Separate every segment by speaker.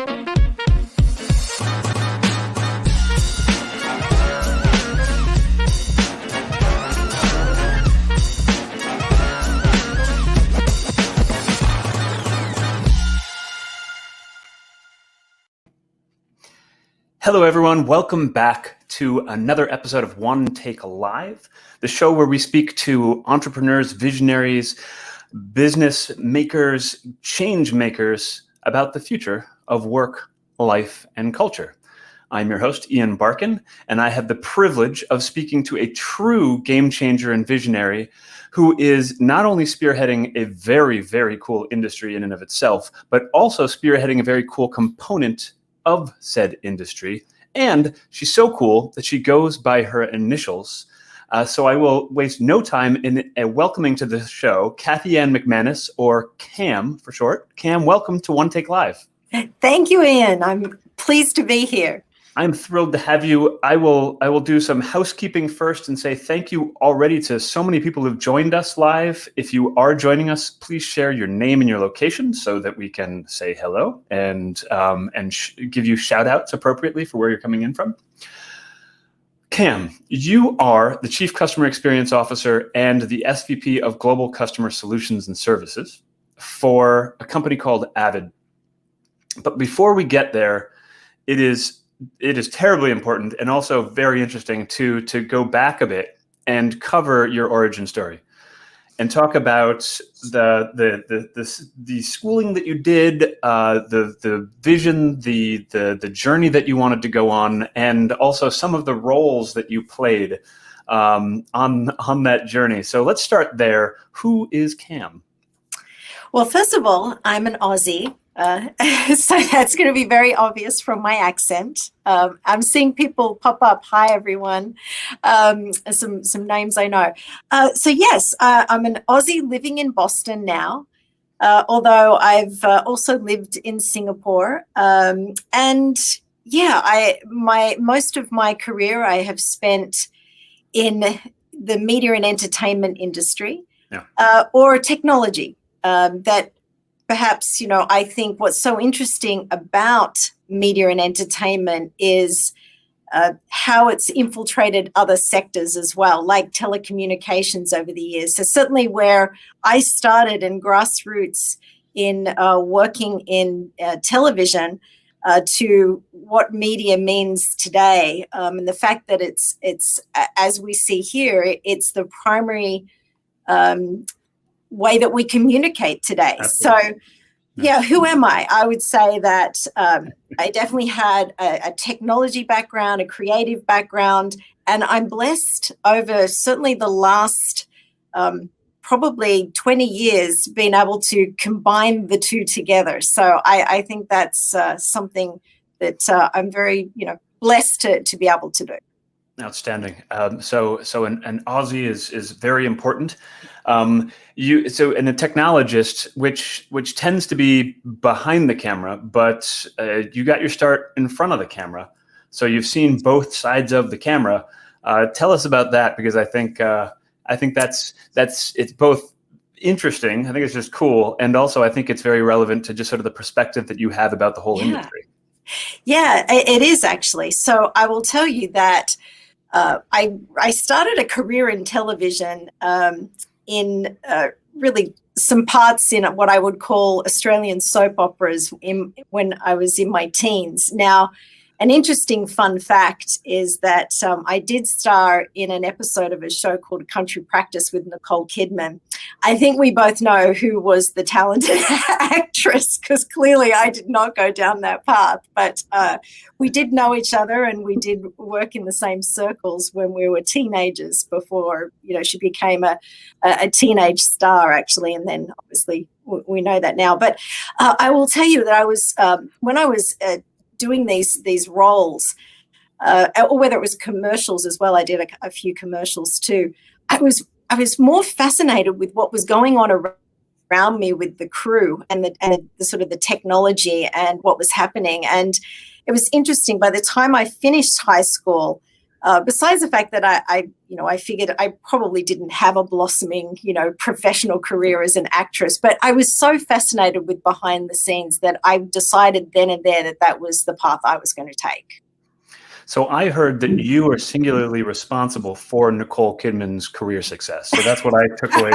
Speaker 1: Hello, everyone. Welcome back to another episode of OneTAKE Live, the show where we speak to entrepreneurs, visionaries, business makers, change makers about the future of work, life, and culture. I'm your host, Ian Barkin, and I have the privilege of speaking to a true game changer and visionary who is not only spearheading a very, very cool industry in and of itself, but also spearheading a very cool component of said industry. And she's so cool that she goes by her initials. So I will waste no time in welcoming to the show Kathy-Anne McManus, or Cam for short. Cam, welcome to OneTAKE Live.
Speaker 2: Thank you, Ian. I'm pleased to be here.
Speaker 1: I'm thrilled to have you. I will do some housekeeping first and say thank you already to so many people who've joined us live. If you are joining us, please share your name and your location so that we can say hello and give you shout outs appropriately for where you're coming in from. Cam, you are the Chief Customer Experience Officer and the SVP of Global Customer Solutions and Services for a company called Avid. But before we get there, it is terribly important and also very interesting to go back a bit and cover your origin story and talk about the schooling that you did, the vision, the journey that you wanted to go on, and also some of the roles that you played on that journey. So let's start there. Who is Cam?
Speaker 2: Well, first of all, I'm an Aussie. So that's going to be very obvious from my accent. I'm seeing people pop up. Hi, everyone. Some names I know. So yes, I'm an Aussie living in Boston now, although I've also lived in Singapore. And yeah, most of my career I have spent in the media and entertainment industry, or technology. That perhaps, I think what's so interesting about media and entertainment is how it's infiltrated other sectors as well, like telecommunications over the years. So certainly where I started in grassroots in working in television to what media means today, and the fact that it's as we see here, it's the primary way that we communicate today. Absolutely. So, yeah, who am I? I would say that I definitely had a technology background, a creative background, and I'm blessed over certainly the last probably 20 years being able to combine the two together. So I think that's something that I'm very, blessed to be able to do.
Speaker 1: Outstanding. So an Aussie is very important. And a technologist, which tends to be behind the camera, but you got your start in front of the camera. So you've seen both sides of the camera. Tell us about that, because I think that's it's both interesting. I think it's just cool, and also I think it's very relevant to just sort of the perspective that you have about the whole industry.
Speaker 2: Yeah, it is actually. So I will tell you that. I started a career in television in really some parts in what I would call Australian soap operas when I was in my teens. Now, an interesting fun fact is that I did star in an episode of a show called Country Practice with Nicole Kidman. I think we both know who was the talented actress, because clearly I did not go down that path. But we did know each other, and we did work in the same circles when we were teenagers before, she became a teenage star, actually. And then obviously we know that now. But I will tell you that I was, when I was doing these roles, or whether it was commercials as well, I did a few commercials too. I was more fascinated with what was going on around me with the crew and the sort of the technology and what was happening. And it was interesting. By the time I finished high school, besides the fact that I figured I probably didn't have a blossoming, professional career as an actress, but I was so fascinated with behind the scenes that I decided then and there that was the path I was going to take.
Speaker 1: So I heard that you are singularly responsible for Nicole Kidman's career success. So that's what I took away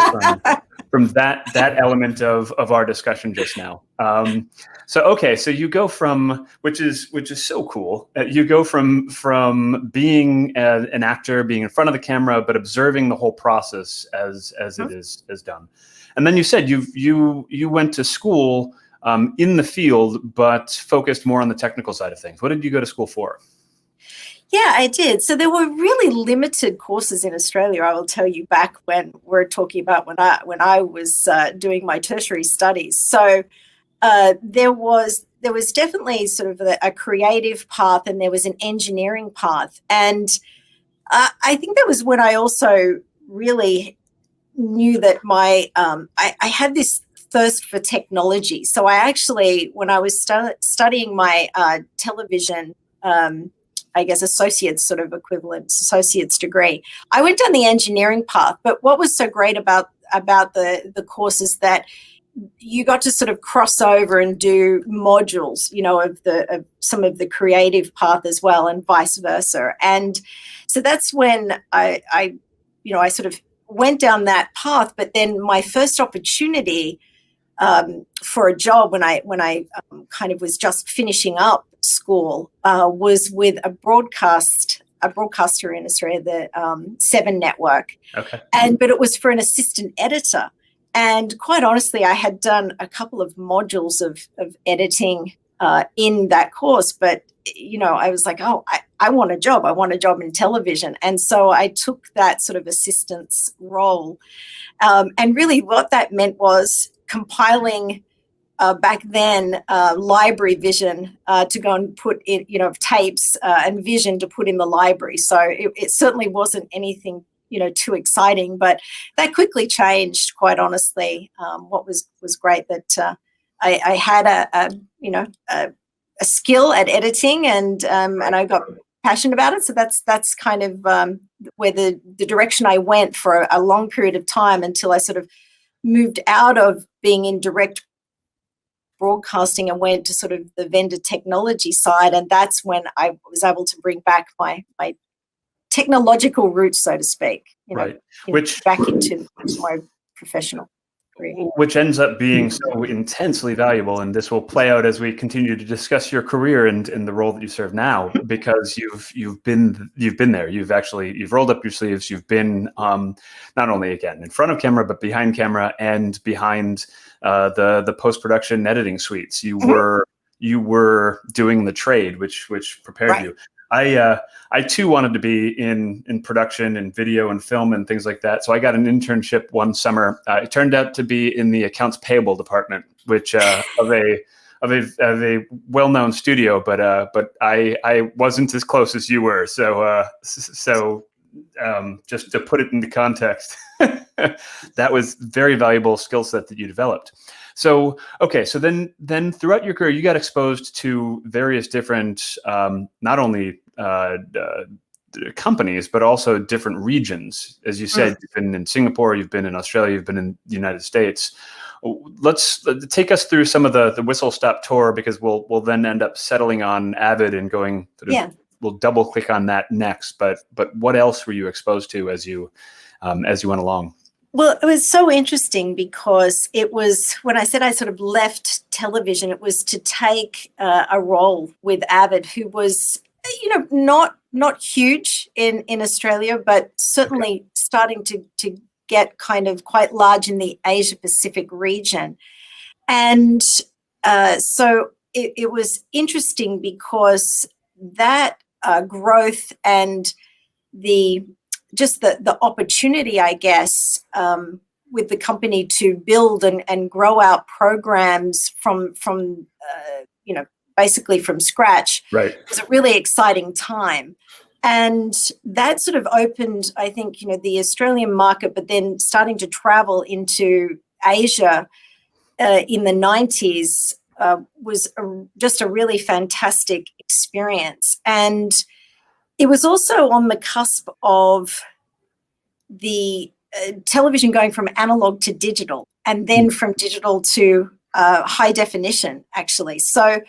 Speaker 1: from that element of our discussion just now. So you go from, which is so cool. You go from being an actor, being in front of the camera, but observing the whole process as it is done. And then you said you went to school in the field, but focused more on the technical side of things. What did you go to school for?
Speaker 2: Yeah, I did. So there were really limited courses in Australia. I will tell you, back when we're talking about when I was doing my tertiary studies. So there was definitely sort of a creative path, and there was an engineering path. And I think that was when I also really knew that I had this thirst for technology. So I actually, when I was studying my television, I guess associate's degree, I went down the engineering path. But what was so great about the course is that you got to sort of cross over and do modules, of some of the creative path as well, and vice versa. And so that's when I sort of went down that path. But then my first opportunity for a job when I kind of was just finishing up school was with a broadcaster in Australia, the 7 Network.
Speaker 1: Okay.
Speaker 2: But it was for an assistant editor. And quite honestly, I had done a couple of modules of editing in that course, but I was like, oh, I want a job. I want a job in television. And so I took that sort of assistance role. And really what that meant was compiling back then library vision to go and put in, tapes and vision to put in the library. So it certainly wasn't anything, too exciting, but that quickly changed, quite honestly. What was great that I had a skill at editing, and I got passionate about it. So that's kind of where the direction I went for a long period of time, until I sort of moved out of being in direct broadcasting and went to sort of the vendor technology side. And that's when I was able to bring back my technological roots, so to speak,
Speaker 1: right.
Speaker 2: Back into my professional career.
Speaker 1: Which ends up being so intensely valuable, and this will play out as we continue to discuss your career and the role that you serve now, because you've been there. You've rolled up your sleeves. You've been not only again in front of camera, but behind camera and behind the post-production editing suites. You were doing the trade, which prepared you. I too wanted to be in production and video and film and things like that. So I got an internship one summer. It turned out to be in the accounts payable department, which of a well-known studio, but I wasn't as close as you were. So just to put it into context, that was very valuable skill set that you developed. So, okay. So then throughout your career, you got exposed to various different, not only companies, but also different regions. As you said, you've been in Singapore, you've been in Australia, you've been in the United States. Let's take us through some of the whistle stop tour, because we'll then end up settling on Avid and going. We'll double click on that next. But what else were you exposed to as you went along?
Speaker 2: Well, it was so interesting, because it was, when I said I sort of left television, it was to take a role with Avid, who was, not huge in Australia, but certainly starting to get kind of quite large in the Asia Pacific region. And so it was interesting, because that growth and the opportunity, I guess, with the company to build and grow out programs from basically from scratch,
Speaker 1: right,
Speaker 2: was a really exciting time. And that sort of opened, I think, the Australian market, but then starting to travel into Asia in the 90s was just a really fantastic experience. And it was also on the cusp of the television going from analog to digital, and then from digital to high definition, actually. So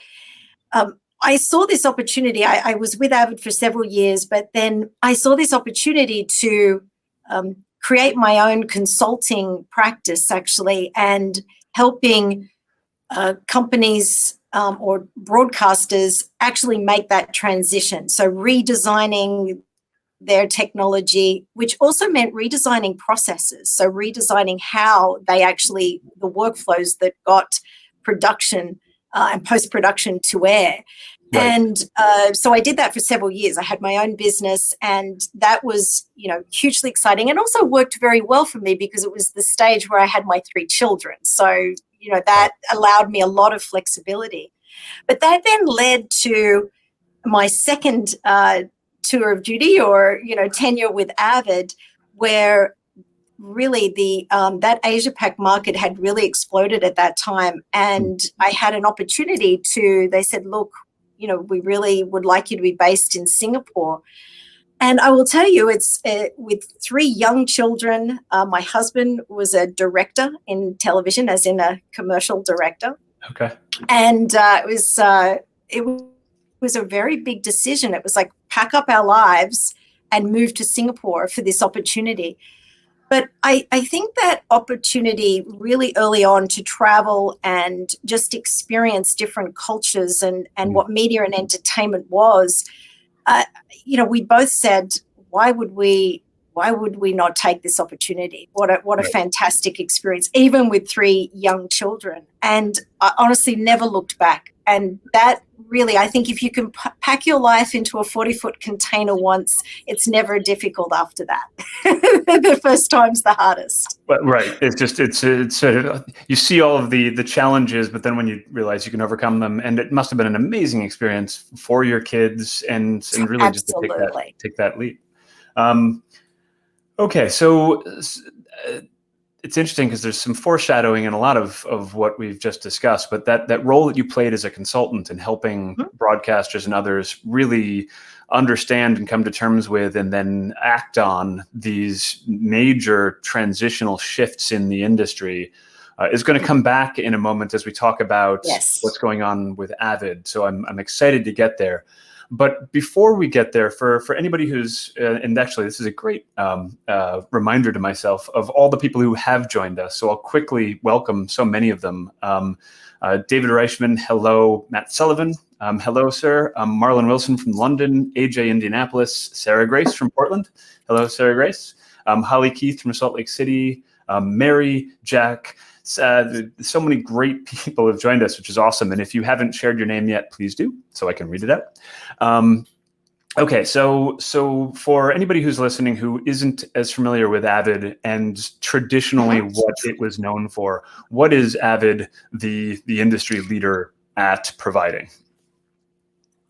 Speaker 2: I saw this opportunity. I was with Avid for several years, but then I saw this opportunity to create my own consulting practice, actually, and helping companies or broadcasters actually make that transition. So redesigning their technology, which also meant redesigning processes. So redesigning how they actually, the workflows that got production and post-production to air. Right. And so I did that for several years. I had my own business, and that was, hugely exciting, and also worked very well for me because it was the stage where I had my 3 children. So, that allowed me a lot of flexibility. But that then led to my second tour of duty, or tenure with Avid, where really the that Asia Pac market had really exploded at that time, and I had an opportunity to. They said, "Look, we really would like you to be based in Singapore." And I will tell you, it's with 3 young children. My husband was a director in television, as in a commercial director.
Speaker 1: Okay.
Speaker 2: And it was a very big decision. It was like pack up our lives and move to Singapore for this opportunity. But I think that opportunity really early on to travel and just experience different cultures and what media and entertainment was, we both said, why would we not take this opportunity? What a fantastic experience, even with 3 young children. And I honestly never looked back. And that really, I think if you can pack your life into a 40-foot container once, it's never difficult after that. The first time's the hardest.
Speaker 1: But right. It's you see all of the challenges, but then when you realize you can overcome them, and it must have been an amazing experience for your kids and really
Speaker 2: Absolutely.
Speaker 1: Just to take that leap. Okay. So it's interesting because there's some foreshadowing in a lot of what we've just discussed, but that role that you played as a consultant in helping broadcasters and others really understand and come to terms with and then act on these major transitional shifts in the industry is going to come back in a moment as we talk about what's going on with Avid. So I'm excited to get there. But before we get there, for anybody who's, and actually this is a great reminder to myself of all the people who have joined us. So I'll quickly welcome so many of them. David Reichman, hello. Matt Sullivan, hello, sir. Marlon Wilson from London, AJ Indianapolis, Sarah Grace from Portland. Hello, Sarah Grace. Holly Keith from Salt Lake City, Mary, Jack. So many great people have joined us, which is awesome. And if you haven't shared your name yet, please do, so I can read it out. Okay, so for anybody who's listening who isn't as familiar with Avid and traditionally what it was known for, what is Avid the industry leader at providing?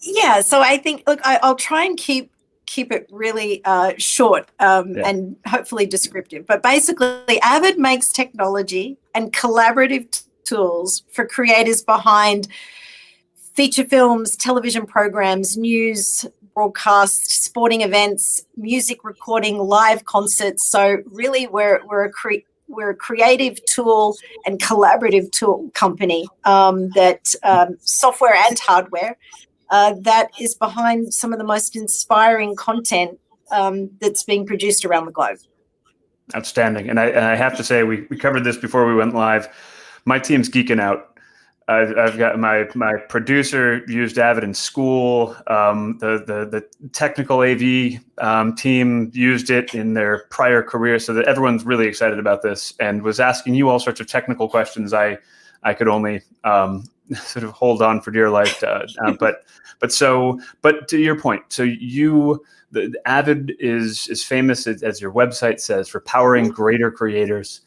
Speaker 1: Yeah,
Speaker 2: so I think, look, I'll try and keep it really short and hopefully descriptive. But basically, Avid makes technology and collaborative tools for creators behind feature films, television programs, news, broadcast, sporting events, music recording, live concerts. So really, we're a creative tool and collaborative tool company that software and hardware. That is behind some of the most inspiring content that's being produced around the globe.
Speaker 1: Outstanding. And I have to say, we covered this before we went live. My team's geeking out. I've got my producer used Avid in school. The technical AV team used it in their prior career, so that everyone's really excited about this and was asking you all sorts of technical questions. I could only sort of hold on for dear life. But to your point, so the Avid is famous, as your website says, for powering greater creators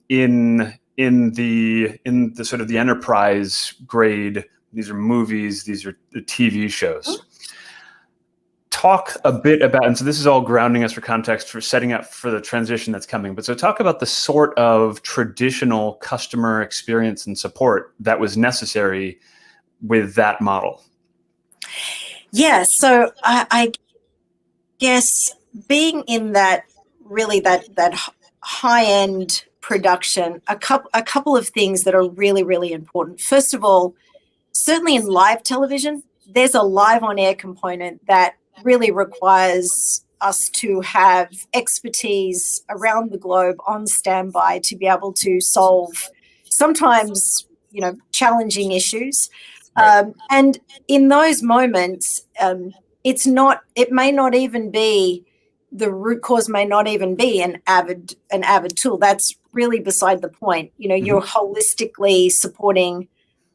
Speaker 1: in the sort of the enterprise grade. These are movies, these are the TV shows. Talk a bit about, and so this is all grounding us for context for setting up for the transition that's coming. But so talk about the sort of traditional customer experience and support that was necessary with that model.
Speaker 2: Yeah, so I guess being in that really that high end production, a couple of things that are really, really important. First of all, certainly in live television, there's a live on air component that really requires us to have expertise around the globe on standby to be able to solve sometimes, challenging issues.
Speaker 1: Right.
Speaker 2: And in those moments, it may not even be, the root cause may not even be an Avid tool. That's really beside the point. You're holistically supporting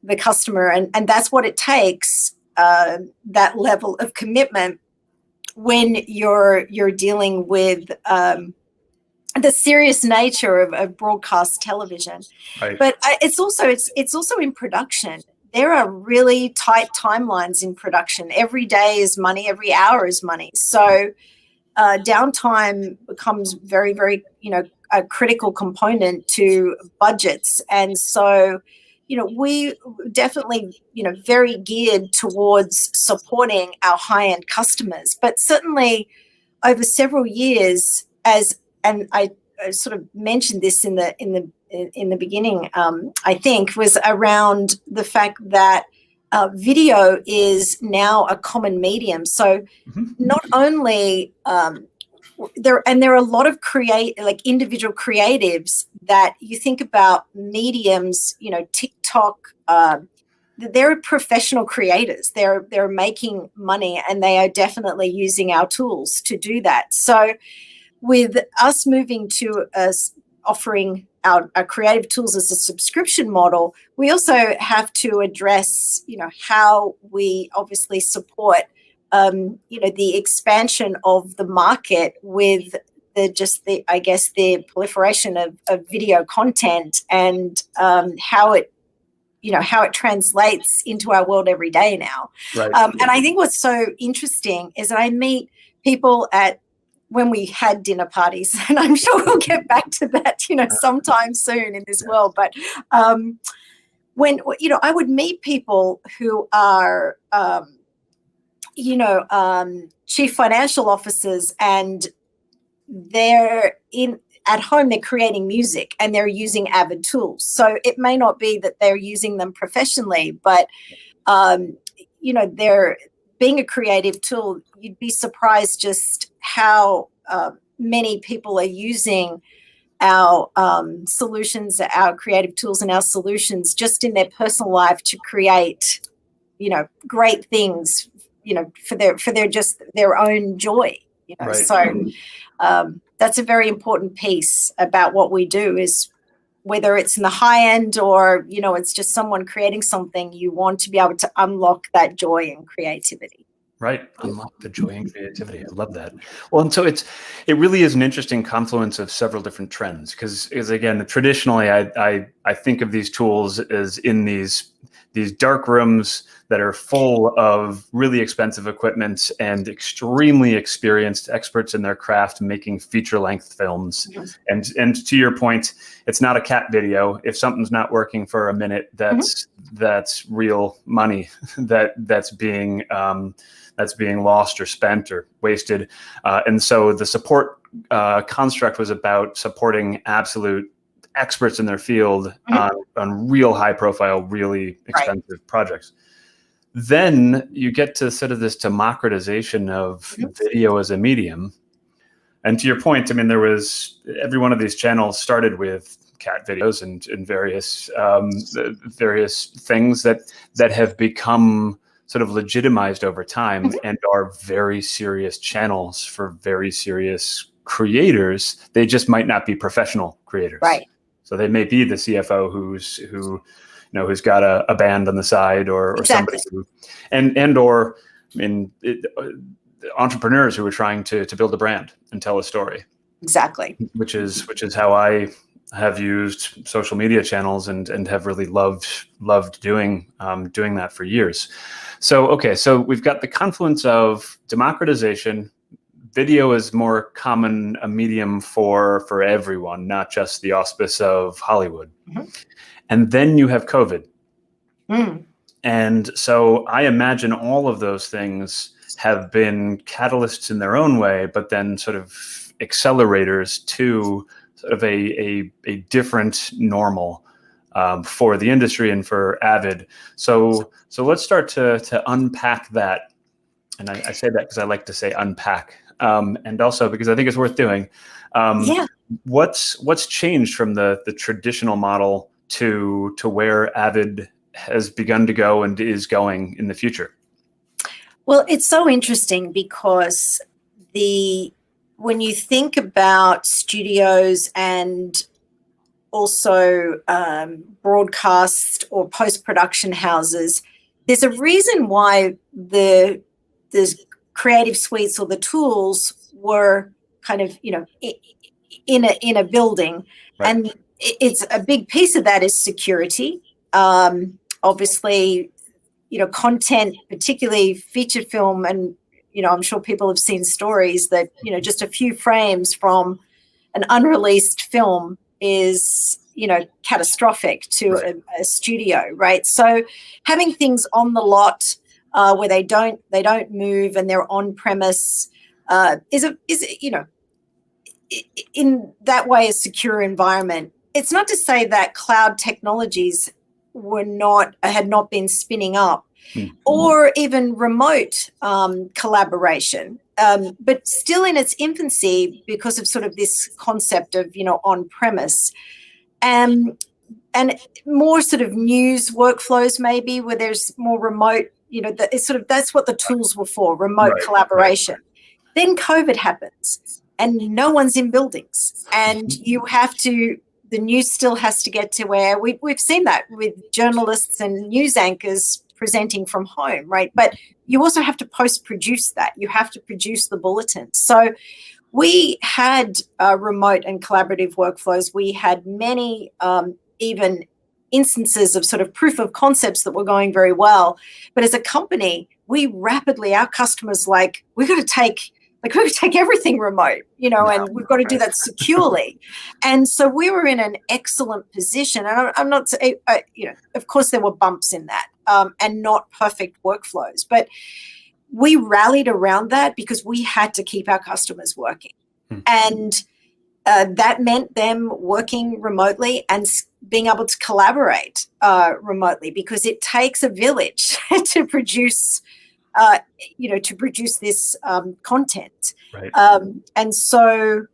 Speaker 2: the customer, and that's what it takes, that level of commitment when you're dealing with the serious nature of broadcast television.
Speaker 1: Right.
Speaker 2: But it's also in production. There are really tight timelines in production. Every day is money, every hour is money. So downtime becomes very, very, a critical component to budgets. And so, we definitely, very geared towards supporting our high-end customers. But certainly over several years, and I sort of mentioned this in the beginning, I think, was around the fact that video is now a common medium. So not only there are a lot of individual creatives that you think about mediums, TikTok, they're professional creators. They're making money, and they are definitely using our tools to do that. So with us moving to offering our creative tools as a subscription model, we also have to address, how we obviously support, the expansion of the market with the proliferation of video content, and how it translates into our world every day now.
Speaker 1: Right.
Speaker 2: And I think what's so interesting is that I meet people when we had dinner parties, and I'm sure we'll get back to that, sometime soon in this world. But when, I would meet people who are, chief financial officers, and at home, they're creating music and they're using Avid tools. So it may not be that they're using them professionally, but, they're being a creative tool. You'd be surprised just how many people are using our solutions, our creative tools and our solutions just in their personal life to create, great things, for their own joy.
Speaker 1: Right.
Speaker 2: So that's a very important piece about what we do, is whether it's in the high end or, it's just someone creating something, you want to be able to unlock that joy and creativity.
Speaker 1: Right. Unlock the joy and creativity. I love that. Well, and so it really is an interesting confluence of several different trends, because again, traditionally I think of these tools as in these dark rooms that are full of really expensive equipment and extremely experienced experts in their craft making feature-length films.
Speaker 2: Yes.
Speaker 1: And to your point, it's not a cat video. If something's not working for a minute, that's real money that's being lost or spent or wasted. And so the support construct was about supporting absolute experts in their field on real high profile, really expensive projects. Then you get to sort of this democratization of video as a medium. And to your point, I mean, every one of these channels started with cat videos and various things that have become sort of legitimized over time and are very serious channels for very serious creators. They just might not be professional creators.
Speaker 2: Right.
Speaker 1: So they may be the CFO who's got a band on the side, or
Speaker 2: Exactly.
Speaker 1: somebody entrepreneurs who are trying to build a brand and tell a story.
Speaker 2: Exactly.
Speaker 1: Which is how I have used social media channels and have really loved doing that for years. So we've got the confluence of democratization. Video is more common a medium for everyone, not just the auspice of Hollywood. And then you have COVID. And so I imagine all of those things have been catalysts in their own way, but then sort of accelerators to sort of a different normal for the industry and for Avid. So let's start to unpack that. And I say that because I like to say unpack, and also because I think it's worth doing. What's changed from the traditional model to where Avid has begun to go and is going in the future?
Speaker 2: Well, it's so interesting because when you think about studios and also broadcast or post-production houses, there's a reason why the creative suites or the tools were kind of, in a building.
Speaker 1: Right.
Speaker 2: And it's a big piece of that is security. Obviously, content, particularly feature film, and, I'm sure people have seen stories that, just a few frames from an unreleased film is, catastrophic to a studio, right? So having things on the lot where they don't move and they're on premise is in that way a secure environment. It's not to say that cloud technologies had not been spinning up, or even remote collaboration, but still in its infancy because of sort of this concept of on premise, and more sort of news workflows maybe where there's more remote. That's what the tools were for, remote collaboration. Then COVID happens, and no one's in buildings, and the news still has to get to where we've seen that with journalists and news anchors presenting from home, right? But you also have to post-produce that. You have to produce the bulletins. So we had remote and collaborative workflows. We had many even instances of sort of proof of concepts that were going very well. But as a company, our customers we've got to take everything remote, and we've got to do that securely. And so we were in an excellent position. And I'm not, of course there were bumps in that and not perfect workflows, but we rallied around that because we had to keep our customers working. And that meant them working remotely and being able to collaborate remotely, because it takes a village to produce this content.
Speaker 1: Right.
Speaker 2: And so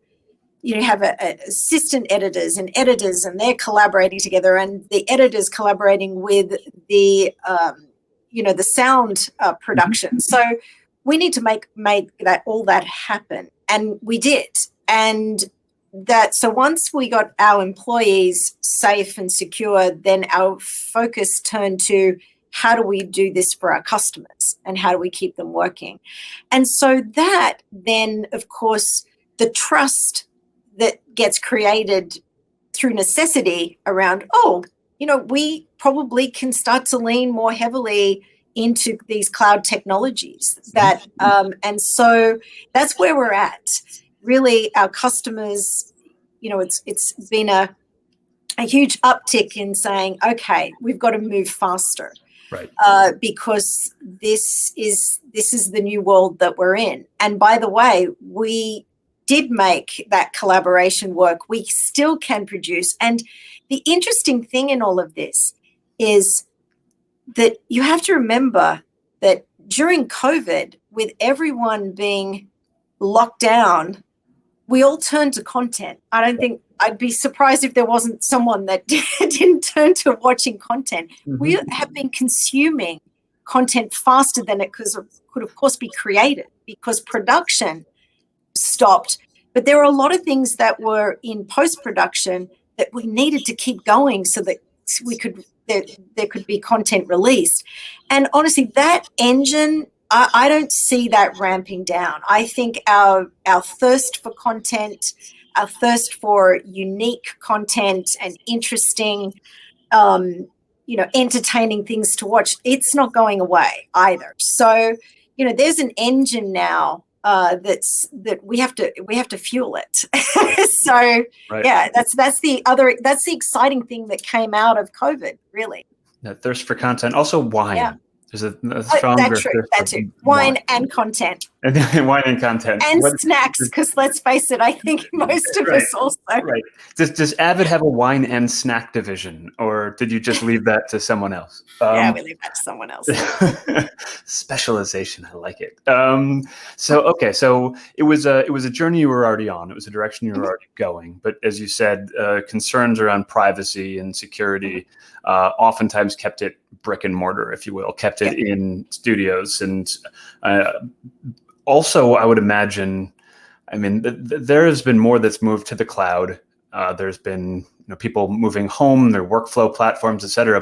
Speaker 2: you have assistant editors and they're collaborating together, and the editors collaborating with the sound production. So we need to make all that happen. And we did. And so once we got our employees safe and secure, then our focus turned to how do we do this for our customers and how do we keep them working? And so that then, of course, the trust that gets created through necessity around, we probably can start to lean more heavily into these cloud technologies that, and so that's where we're at. Really, our customers, it's been a huge uptick in saying, okay, we've got to move faster.
Speaker 1: Right.
Speaker 2: Because this is the new world that we're in. And by the way, we did make that collaboration work. We still can produce. And the interesting thing in all of this is that you have to remember that during COVID, with everyone being locked down, we all turned to content. I don't think I'd be surprised if there wasn't someone that didn't turn to watching content. We have been consuming content faster than it could of course be created, because production stopped. But there were a lot of things that were in post-production that we needed to keep going so that there could be content released. And honestly, that engine, I don't see that ramping down. I think our thirst for content, our thirst for unique content and interesting, entertaining things to watch, it's not going away either. So, there's an engine now that we have to fuel it. So yeah, that's the exciting thing that came out of COVID, really.
Speaker 1: That thirst for content. Also wine.
Speaker 2: Yeah.
Speaker 1: There's a stronger
Speaker 2: that too. Wine and content.
Speaker 1: And wine and content.
Speaker 2: And snacks, because let's face it, I think most of us also.
Speaker 1: Right. Does Avid have a wine and snack division, or did you just leave that to someone else?
Speaker 2: Yeah, we leave that to someone else.
Speaker 1: Specialization, I like it. So it was a journey you were already on. It was a direction you were already going. But as you said, concerns around privacy and security oftentimes kept it brick and mortar, if you will, kept it in studios. And also, I would imagine, there has been more that's moved to the cloud. There's been people moving home, their workflow platforms, et cetera.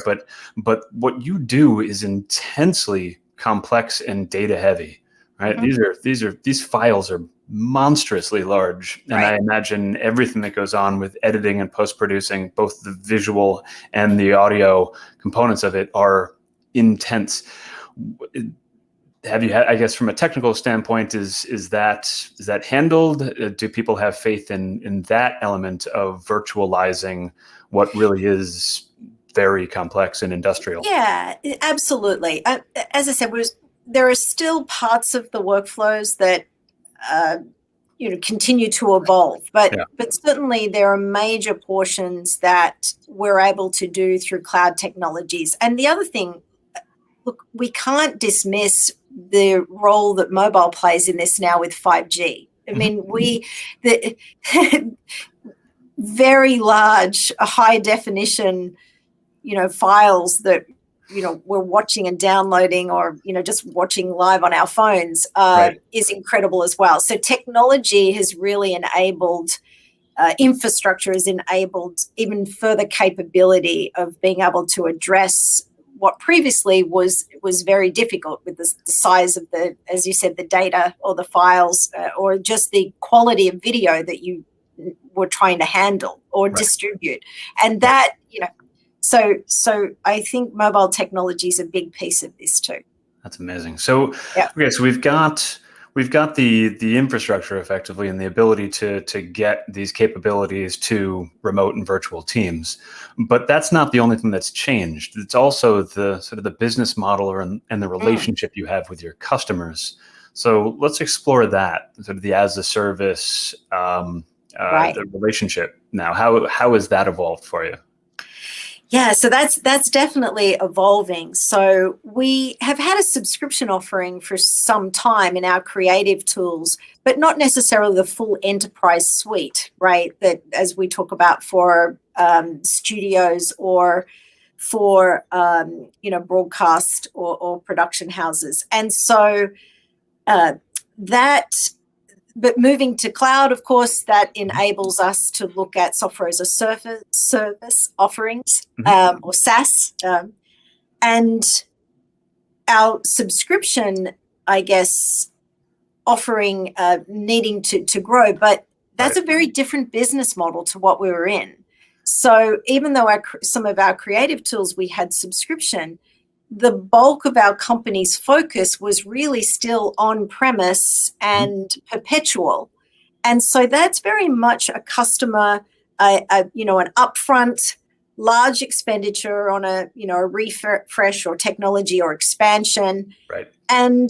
Speaker 1: But what you do is intensely complex and data heavy, right? These files are monstrously large, and I imagine everything that goes on with editing and post-producing, both the visual and the audio components of it, are intense. Have you had, I guess, from a technical standpoint, is that handled? Do people have faith in that element of virtualizing what really is very complex and industrial?
Speaker 2: Yeah, absolutely. As I said, there are still parts of the workflows that continue to evolve, but certainly there are major portions that we're able to do through cloud technologies. And the other thing, look, we can't dismiss the role that mobile plays in this now with 5G. I mean, the very large, high definition, files that, we're watching and downloading, or, just watching live on our phones is incredible as well. So technology has really enabled, infrastructure has enabled even further capability of being able to address what previously was very difficult with the size of the, as you said, the data or the files, or just the quality of video that you were trying to handle or distribute. And that, so I think mobile technology is a big piece of this too.
Speaker 1: That's amazing. So, okay, so we've got the infrastructure effectively, and the ability to get these capabilities to remote and virtual teams. But that's not the only thing that's changed. It's also the sort of the business model and the relationship you have with your customers. So let's explore that, sort of the as a service, the relationship now. How has that evolved for you?
Speaker 2: Yeah, so that's definitely evolving. So we have had a subscription offering for some time in our creative tools, but not necessarily the full enterprise suite, right? That, as we talk about, for studios or for broadcast or production houses. And so but moving to cloud, of course, that enables us to look at software as a service offerings, or SaaS. And our subscription, I guess, offering needing to grow, but that's a very different business model to what we were in. So even though some of our creative tools, we had subscription, the bulk of our company's focus was really still on-premise and perpetual. And so that's very much a customer, an upfront large expenditure on a refresh or technology or expansion.
Speaker 1: Right.
Speaker 2: And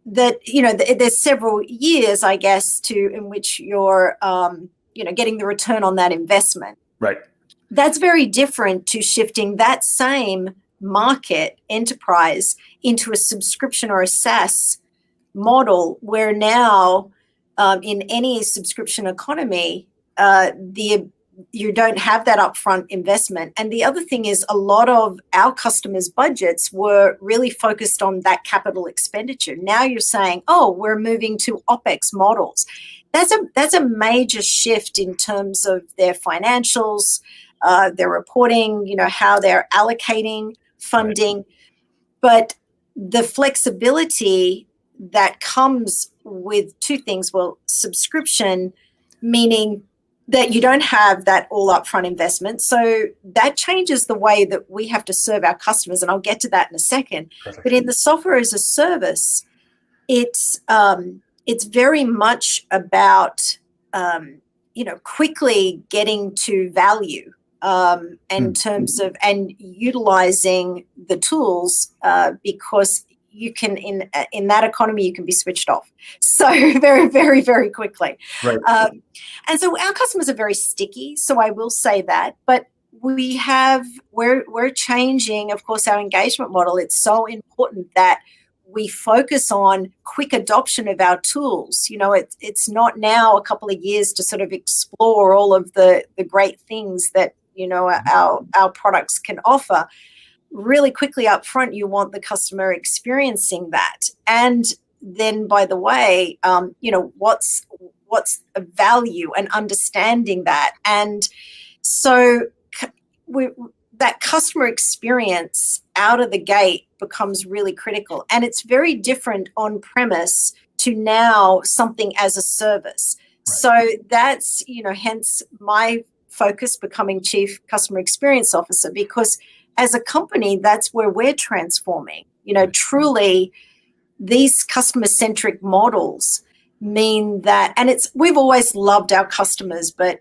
Speaker 2: that, there's several years, I guess, in which you're, getting the return on that investment.
Speaker 1: Right.
Speaker 2: That's very different to shifting that same market enterprise into a subscription or a SaaS model, where now in any subscription economy, you don't have that upfront investment. And the other thing is, a lot of our customers' budgets were really focused on that capital expenditure. Now you're saying, oh, we're moving to OpEx models. That's a major shift in terms of their financials, their reporting, how they're allocating funding. But the flexibility that comes with two things. Well, subscription, meaning that you don't have that all upfront investment. So that changes the way that we have to serve our customers. And I'll get to that in a second. Perfect. But in the software as a service, it's very much about, quickly getting to value. in terms of and utilizing the tools because you can in that economy you can be switched off so very, very, very quickly.
Speaker 1: Right.
Speaker 2: And so our customers are very sticky. So I will say that, but we're changing, of course, our engagement model. It's so important that we focus on quick adoption of our tools. It's not now a couple of years to sort of explore all of the great things that our products can offer. Really quickly up front, you want the customer experiencing that. And then, by the way, what's the value and understanding that. And so that customer experience out of the gate becomes really critical. And it's very different on premise to now something as a service. Right. So that's, hence my focus becoming Chief Customer Experience Officer, because as a company, that's where we're transforming. Truly, these customer-centric models mean that, and we've always loved our customers, but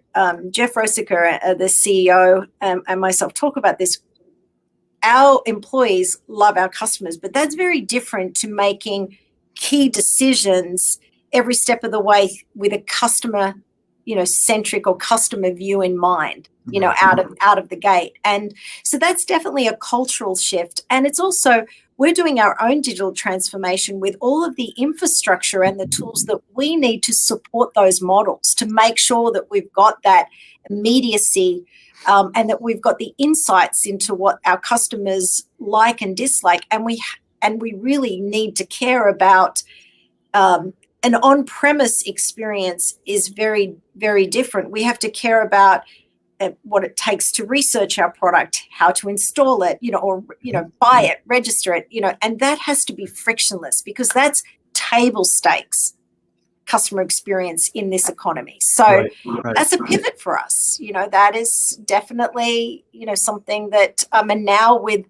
Speaker 2: Jeff Rosiker, the CEO, and myself talk about this. Our employees love our customers, but that's very different to making key decisions every step of the way with a customer centric or customer view in mind, out of the gate. And so that's definitely a cultural shift. And it's also, we're doing our own digital transformation with all of the infrastructure and the tools that we need to support those models to make sure that we've got that immediacy and that we've got the insights into what our customers like and dislike. And we really need to care about an on-premise experience is very, very different. We have to care about what it takes to research our product, how to install it, or buy it, register it, and that has to be frictionless because that's table stakes customer experience in this economy. So right. That's a pivot for us. That is definitely, something that, and now with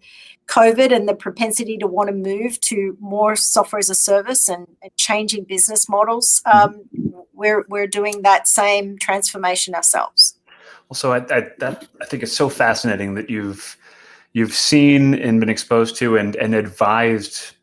Speaker 2: COVID and the propensity to want to move to more software as a service and changing business models, we're doing that same transformation ourselves.
Speaker 1: Well, so I think it's so fascinating that you've seen and been exposed to and advised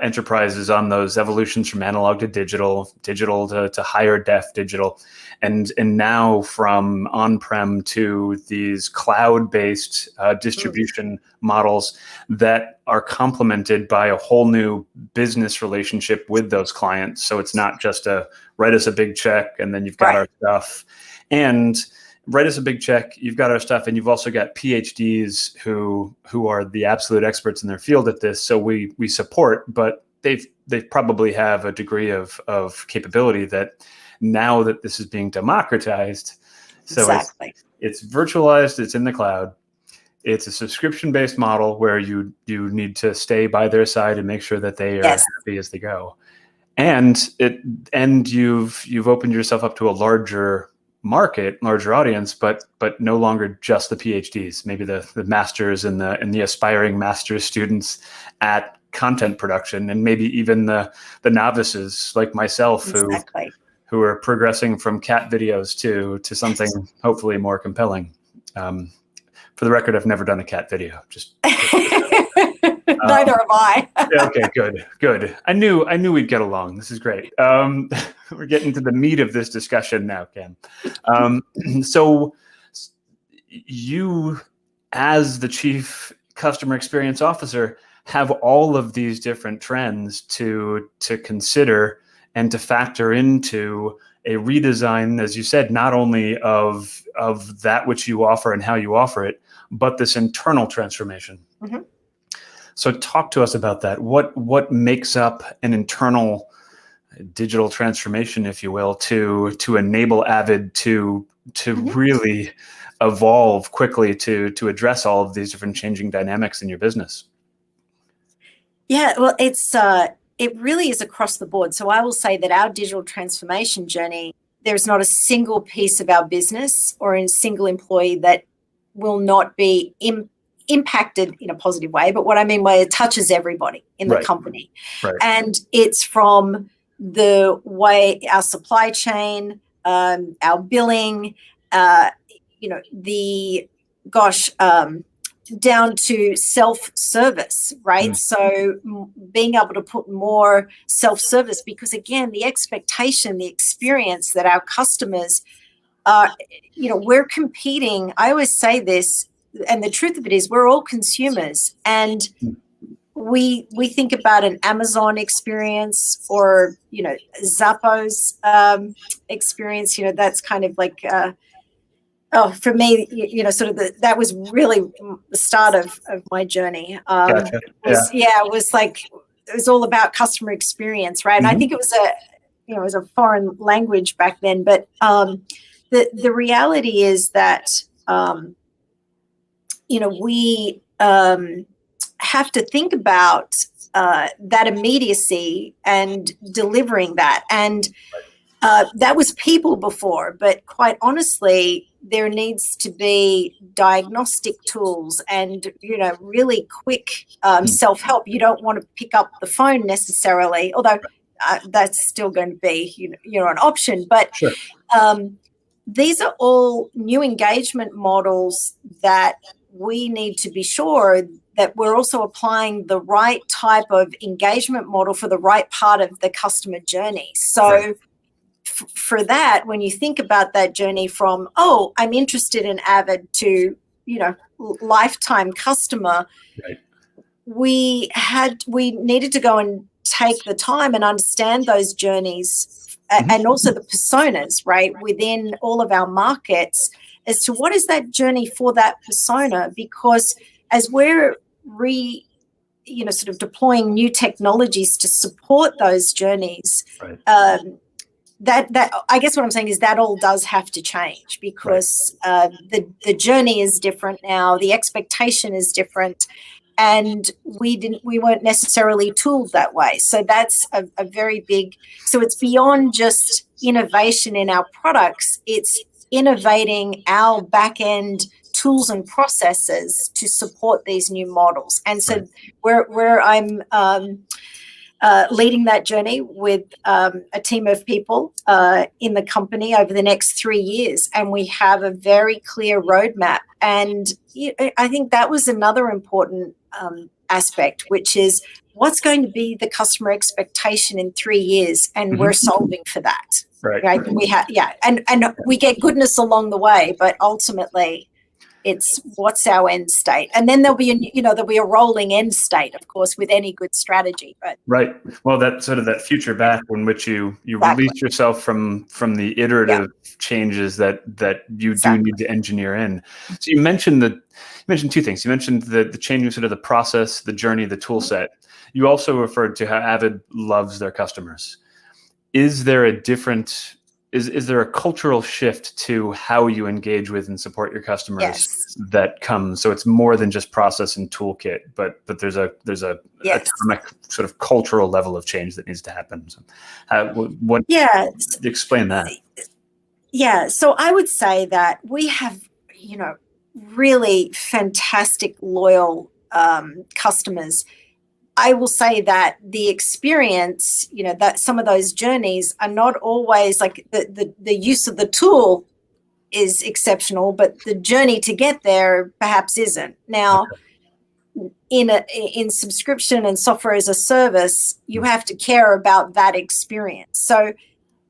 Speaker 1: enterprises on those evolutions from analog to digital to higher def digital, and now from on-prem to these cloud-based distribution models that are complemented by a whole new business relationship with those clients. So it's not just write us a big check and then you've got our stuff. And write us a big check, you've got our stuff, and you've also got PhDs who are the absolute experts in their field at this. So we support, but they probably have a degree of capability that now that this is being democratized. So exactly. It's virtualized, it's in the cloud. It's a subscription-based model where you need to stay by their side and make sure that they are happy as they go. And you've opened yourself up to a larger audience, but no longer just the PhDs, maybe the masters and the aspiring master's students at content production, and maybe even the novices like myself who are progressing from cat videos to something hopefully more compelling. For the record, I've never done a cat video. Just
Speaker 2: neither have I.
Speaker 1: Okay, good. I knew we'd get along. This is great. We're getting to the meat of this discussion now, Cam. So you, as the Chief Customer Experience Officer, have all of these different trends to consider and to factor into a redesign, as you said, not only of that which you offer and how you offer it, but this internal transformation. Mm-hmm. So talk to us about that. What makes up an internal digital transformation, if you will, to enable Avid to really evolve quickly to address all of these different changing dynamics in your business?
Speaker 2: Yeah, well, it really is across the board. So I will say that our digital transformation journey, there's not a single piece of our business or a single employee that will not be impacted in a positive way. But what I mean by it touches everybody in the company. Right. And it's from the way our supply chain, our billing, the gosh, down to self-service, right? So being able to put more self-service, because again, the expectation, the experience that our customers are, we're competing. I always say this, and the truth of it is we're all consumers, and we think about an Amazon experience or, Zappos experience, that's kind of like, for me, sort of that was really the start of my journey.
Speaker 1: Gotcha.
Speaker 2: It was all about customer experience, right? And I think it was a foreign language back then, but the reality is that we have to think about that immediacy and delivering that. And that was people before, but quite honestly, there needs to be diagnostic tools and, really quick self-help. You don't want to pick up the phone necessarily, although that's still going to be, an option. But
Speaker 1: sure.
Speaker 2: These are all new engagement models that we need to be sure that we're also applying the right type of engagement model for the right part of the customer journey. So for that, when you think about that journey from, I'm interested in Avid to, lifetime customer, we needed to go and take the time and understand those journeys and also the personas, right, within all of our markets as to what is that journey for that persona. Because as we're sort of deploying new technologies to support those journeys, that I guess what I'm saying is that all does have to change, because the journey is different now, the expectation is different, and we weren't necessarily tooled that way. So that's a very big. So it's beyond just innovation in our products; it's innovating our back end tools and processes to support these new models. And so where I'm leading that journey with a team of people in the company over the next 3 years, and we have a very clear roadmap. And I think that was another important aspect, which is what's going to be the customer expectation in 3 years, and we're solving for that. Right? We have, and we get goodness along the way, but ultimately, it's what's our end state, and then there'll be a rolling end state, of course, with any good strategy. But
Speaker 1: well, that sort of that future back in which you release yourself from the iterative changes that you do need to engineer in. So you mentioned two things. You mentioned the changing sort of the process, the journey, the tool set. You also referred to how Avid loves their customers. Is there a different? Is there a cultural shift to how you engage with and support your customers that comes? So it's more than just process and toolkit, but there's a atomic sort of cultural level of change that needs to happen. So, explain that.
Speaker 2: Yeah, so I would say that we have, really fantastic, loyal customers. I will say that the experience, that some of those journeys are not always like the use of the tool is exceptional, but the journey to get there perhaps isn't. Now, in subscription and software as a service, you have to care about that experience. So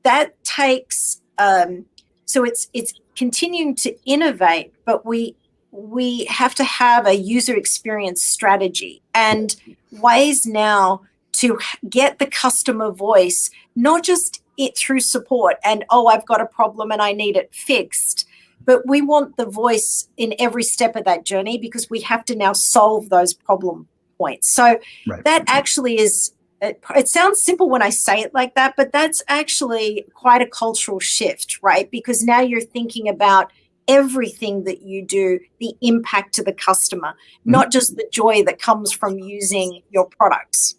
Speaker 2: that takes, so it's continuing to innovate, but we have to have a user experience strategy and ways now to get the customer voice, not just it through support and, I've got a problem and I need it fixed, but we want the voice in every step of that journey, because we have to now solve those problem points. So that actually is, it sounds simple when I say it like that, but that's actually quite a cultural shift, right? Because now you're thinking about everything that you do, the impact to the customer, not just the joy that comes from using your products,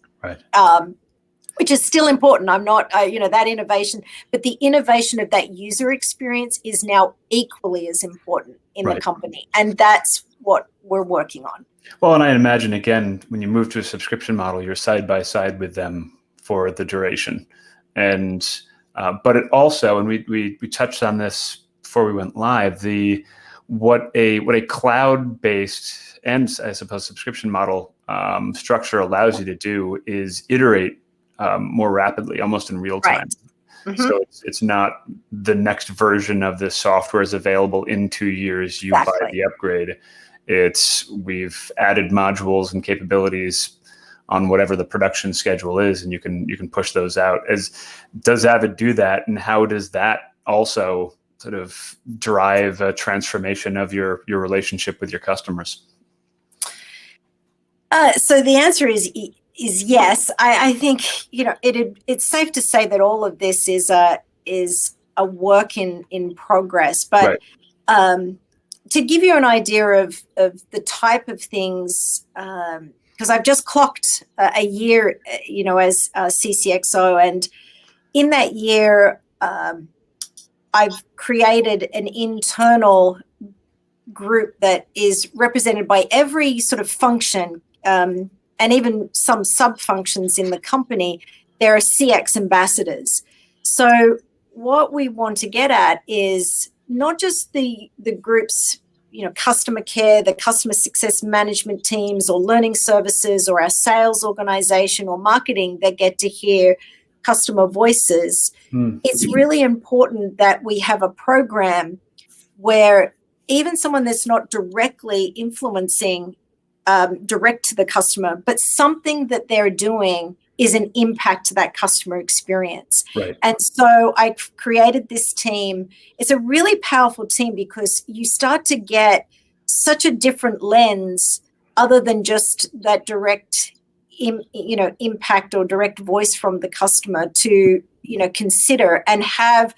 Speaker 2: which is still important. I'm not, that innovation, but the innovation of that user experience is now equally as important in the company. And that's what we're working on.
Speaker 1: Well, and I imagine, again, when you move to a subscription model, you're side by side with them for the duration. And, but it also, and we touched on this before we went live, what a cloud-based and, I suppose, subscription model structure allows you to do is iterate more rapidly, almost in real time.
Speaker 2: Right.
Speaker 1: So it's not the next version of this software is available in 2 years. You
Speaker 2: Exactly.
Speaker 1: buy the upgrade. We've added modules and capabilities on whatever the production schedule is, and you can push those out. Does Avid do that, and how does that also sort of drive a transformation of your relationship with your customers?
Speaker 2: So the answer is yes. I think it's safe to say that all of this is a work in progress. But
Speaker 1: Right.
Speaker 2: To give you an idea of the type of things, because I've just clocked a year, as CCXO, and in that year, I've created an internal group that is represented by every sort of function, and even some sub-functions in the company. There are CX ambassadors. So what we want to get at is not just the groups, customer care, the customer success management teams, or learning services, or our sales organization, or marketing that get to hear customer voices. It's really important that we have a program where even someone that's not directly influencing direct to the customer, but something that they're doing is an impact to that customer experience.
Speaker 1: Right.
Speaker 2: And so I created this team. It's a really powerful team because you start to get such a different lens other than just that direct impact or direct voice from the customer to consider and have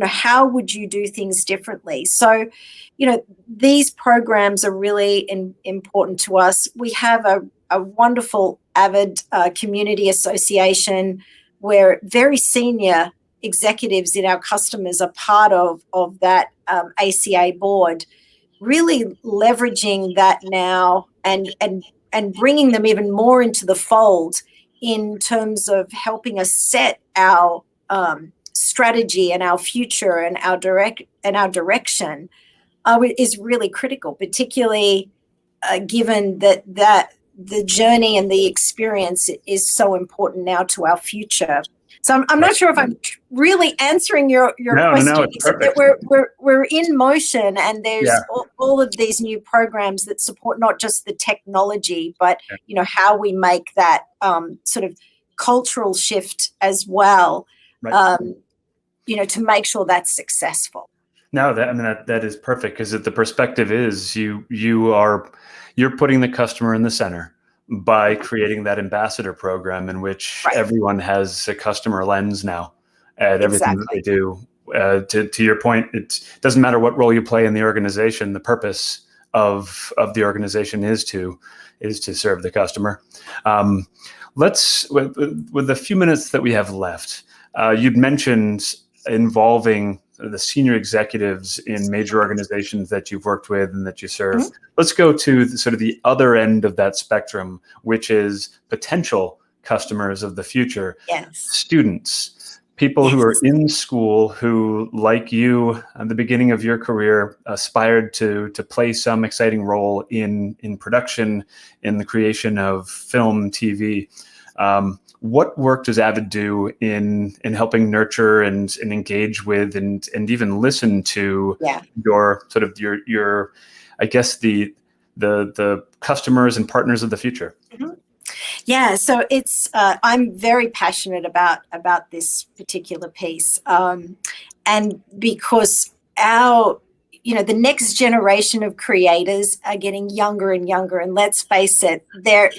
Speaker 2: how would you do things differently. So these programs are really important to us. We have a wonderful Avid community association where very senior executives in our customers are part of that ACA board, really leveraging that now and bringing them even more into the fold in terms of helping us set our strategy and our future and our direction is really critical, particularly given that the journey and the experience is so important now to our future. So I'm not sure if I'm really answering your question.
Speaker 1: No, it's perfect.
Speaker 2: We're in motion, and there's all of these new programs that support not just the technology, but how we make that sort of cultural shift as well.
Speaker 1: Right.
Speaker 2: To make sure that's successful.
Speaker 1: No, that is perfect, because the perspective is you're putting the customer in the center by creating that ambassador program in which everyone has a customer lens now at everything that they do. To your point, it doesn't matter what role you play in the organization. The purpose of the organization is to serve the customer. Let's with the few minutes that we have left, you'd mentioned involving the senior executives in major organizations that you've worked with and that you serve. Mm-hmm. Let's go to sort of the other end of that spectrum, which is potential customers of the future.
Speaker 2: Yes.
Speaker 1: Students, people who are in school who, like you at the beginning of your career, aspired to play some exciting role in production, in the creation of film, TV. What work does Avid do in helping nurture and engage with and even listen to your sort of your I guess the customers and partners of the future?
Speaker 2: Mm-hmm. Yeah, so it's I'm very passionate about this particular piece, and because the next generation of creators are getting younger and younger, and let's face it, they're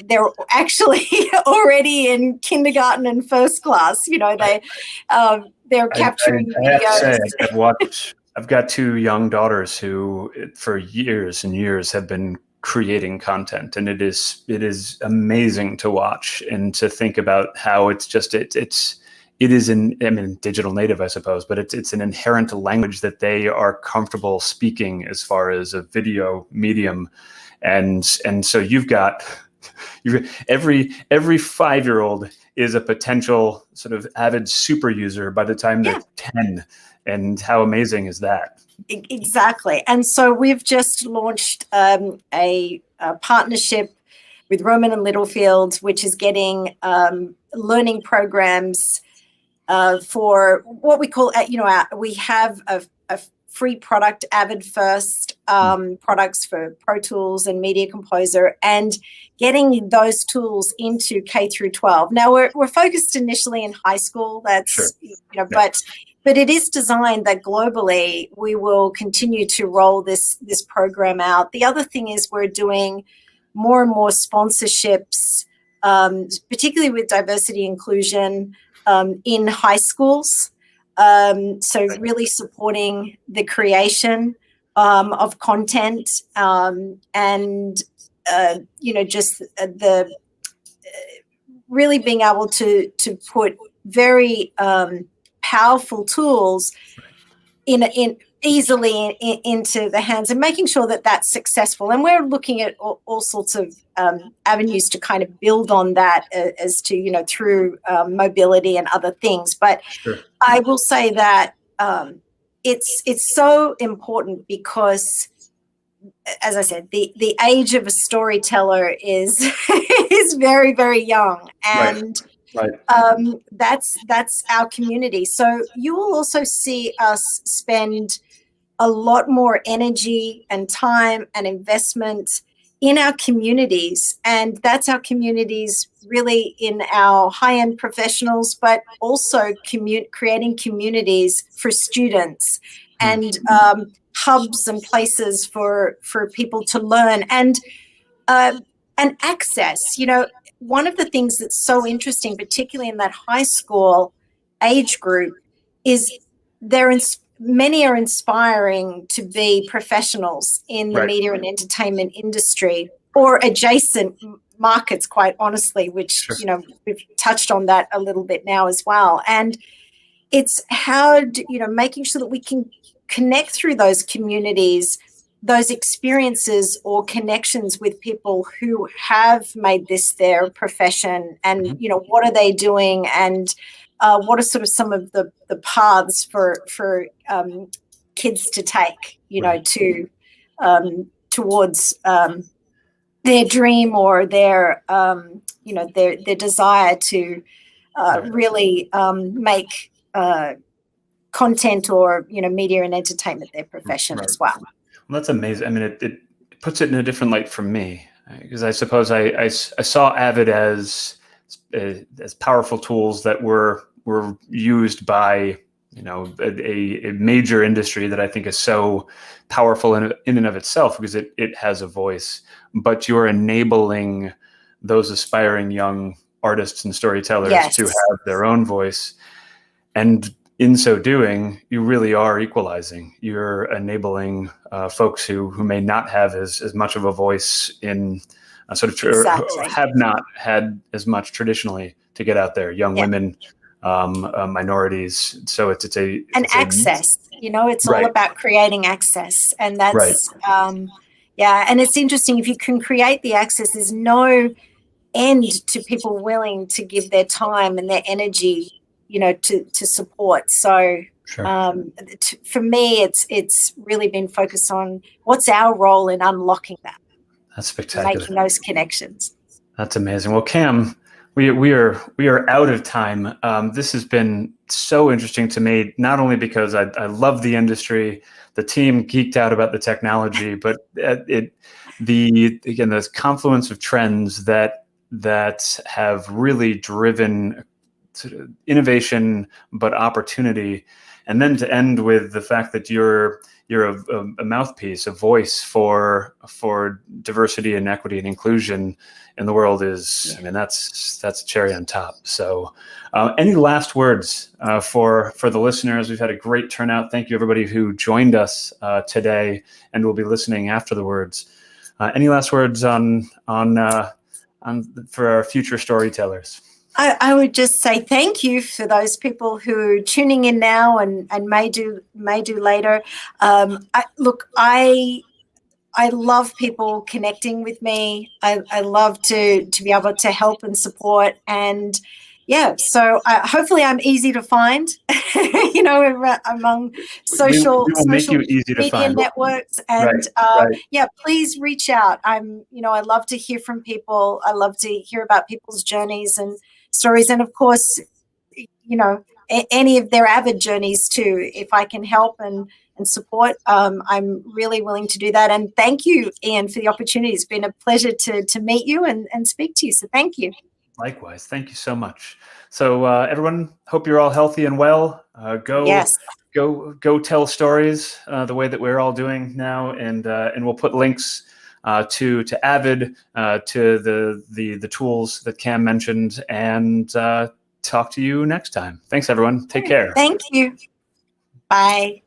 Speaker 2: actually already in kindergarten and first class. They're capturing videos.
Speaker 1: I've got two young daughters who, for years and years, have been creating content, and it is amazing to watch and to think about how it is digital native, I suppose, but it's an inherent language that they are comfortable speaking as far as a video medium. And so you've got every 5-year-old is a potential sort of Avid super user by the time they're 10. And how amazing is that?
Speaker 2: Exactly. And so we've just launched a partnership with Roman and Littlefield, which is getting learning programs for what we call, we have a free product, Avid First products for Pro Tools and Media Composer, and getting those tools into K through 12. Now we're focused initially in high school. That's but it is designed that globally we will continue to roll this program out. The other thing is we're doing more and more sponsorships, particularly with diversity inclusion in high schools. So really supporting the creation of content and just the really being able to put very powerful tools in easily into the hands and making sure that that's successful. And we're looking at all sorts of avenues to kind of build on that as to, through mobility and other things. But I will say that it's so important because, as I said, the age of a storyteller is is very, very young. And that's our community. So you will also see us spend a lot more energy and time and investment in our communities. And that's our communities really in our high-end professionals, but also creating communities for students and hubs and places for people to learn and access. One of the things that's so interesting, particularly in that high school age group, is many are inspiring to be professionals in the media and entertainment industry or adjacent markets, quite honestly, which, we've touched on that a little bit now as well. And it's how, making sure that we can connect through those communities, those experiences or connections with people who have made this their profession and, what are they doing and what are sort of some of the paths for kids to take, towards their dream or their desire to really make content or, media and entertainment their profession as well.
Speaker 1: Well, that's amazing. I mean, it puts it in a different light for me because I suppose I saw Avid as powerful tools that were used by a major industry that I think is so powerful in and of itself because it has a voice. But you're enabling those aspiring young artists and storytellers to have their own voice, and in so doing, you really are equalizing. You're enabling folks who may not have as much of a voice in have not had as much traditionally to get out there. Young women, minorities. So it's
Speaker 2: access. It's all about creating access, and that's And it's interesting if you can create the access. There's no end to people willing to give their time and their energy, to support. So for me, it's really been focused on what's our role in unlocking that.
Speaker 1: That's spectacular.
Speaker 2: Making those connections.
Speaker 1: That's amazing. Well, Cam, we are out of time. This has been so interesting to me, not only because I love the industry, the team geeked out about the technology, but the confluence of trends that have really driven innovation, but opportunity, and then to end with the fact that you're a mouthpiece, a voice for diversity and equity and inclusion in the world is, that's a cherry on top. So any last words for the listeners? We've had a great turnout. Thank you everybody who joined us today and will be listening afterwards. Any last words on for our future storytellers?
Speaker 2: I would just say thank you for those people who are tuning in now and may do later. I love people connecting with me. I love to be able to help and support. And yeah, so hopefully I'm easy to find, among social
Speaker 1: we will make you easy to
Speaker 2: media
Speaker 1: find.
Speaker 2: networks. And yeah, please reach out. I love to hear from people. I love to hear about people's journeys and stories. And of course, any of their Avid journeys too, if I can help and support, I'm really willing to do that. And thank you, Ian, for the opportunity. It's been a pleasure to meet you and speak to you. So thank you.
Speaker 1: Likewise. Thank you so much. So everyone, hope you're all healthy and well. Go tell stories the way that we're all doing now, and we'll put links to Avid, to the tools that Cam mentioned, and talk to you next time. Thanks, everyone. Take care.
Speaker 2: Thank you. Bye.